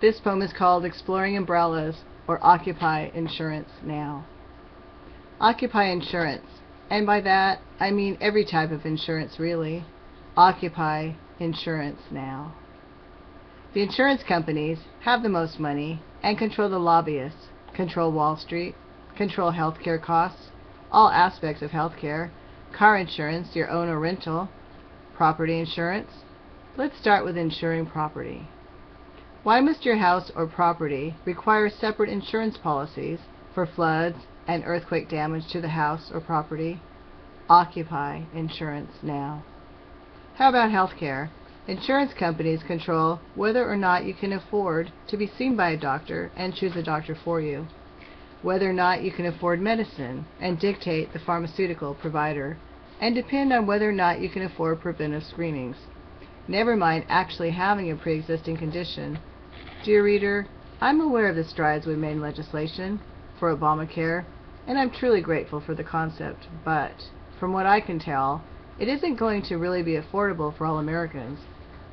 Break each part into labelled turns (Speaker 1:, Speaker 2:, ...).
Speaker 1: This poem is called Exploring Umbrellas, or Occupy Insurance Now. Occupy insurance, and by that I mean every type of insurance really. Occupy insurance now. The insurance companies have the most money and control the lobbyists, control Wall Street, control healthcare costs, all aspects of healthcare, car insurance, your own or rental, property insurance. Let's start with insuring property. Why must your house or property require separate insurance policies for floods and earthquake damage to the house or property? Occupy insurance now. How about healthcare? Insurance companies control whether or not you can afford to be seen by a doctor and choose a doctor for you, whether or not you can afford medicine and dictate the pharmaceutical provider, and depend on whether or not you can afford preventive screenings. Never mind actually having a pre-existing condition. Dear reader, I'm aware of the strides we've made in legislation for Obamacare, and I'm truly grateful for the concept, but from what I can tell, it isn't going to really be affordable for all Americans,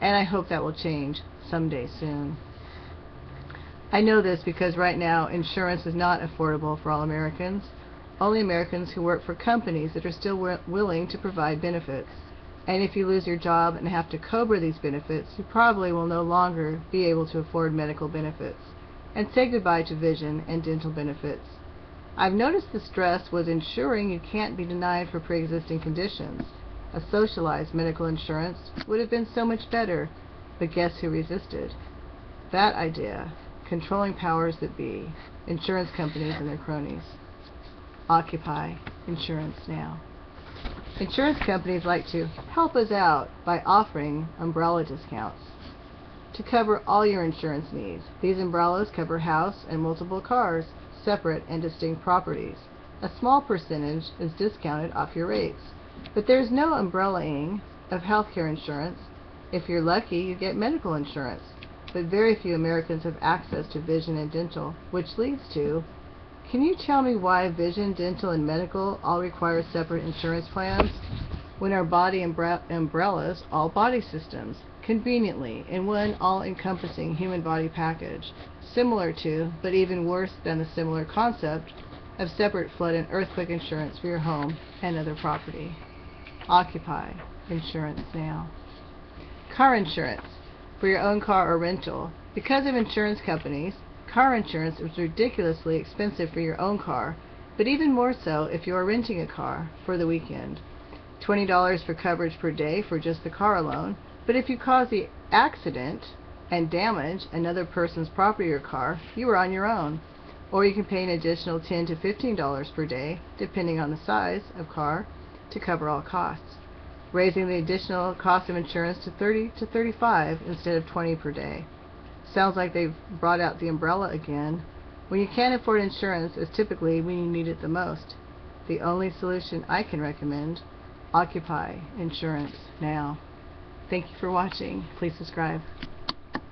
Speaker 1: and I hope that will change someday soon. I know this because right now insurance is not affordable for all Americans, only Americans who work for companies that are still willing to provide benefits. And if you lose your job and have to COBRA these benefits, you probably will no longer be able to afford medical benefits, and say goodbye to vision and dental benefits. I've noticed the stress was ensuring you can't be denied for pre-existing conditions. A socialized medical insurance would have been so much better, but guess who resisted? That idea, controlling powers that be, insurance companies and their cronies. Occupy insurance now. Insurance companies like to help us out by offering umbrella discounts to cover all your insurance needs. These umbrellas cover house and multiple cars, separate and distinct properties. A small percentage is discounted off your rates, but there's no umbrellaing of healthcare insurance. If you're lucky, you get medical insurance, but very few Americans have access to vision and dental, which leads to, can you tell me why vision, dental, and medical all require separate insurance plans when our body umbrellas all body systems conveniently in one all-encompassing human body package, similar to, but even worse than the similar concept of separate flood and earthquake insurance for your home and other property? Occupy insurance now. Car insurance for your own car or rental. Because of insurance companies, car insurance is ridiculously expensive for your own car, but even more so if you are renting a car for the weekend. $20 for coverage per day for just the car alone, but if you cause the accident and damage another person's property or car, you are on your own. Or you can pay an additional $10 to $15 per day, depending on the size of car, to cover all costs, raising the additional cost of insurance to $30 to $35 instead of $20 per day. Sounds like they've brought out the umbrella again. When you can't afford insurance is typically when you need it the most. The only solution I can recommend: occupy insurance now. Thank you for watching. Please subscribe.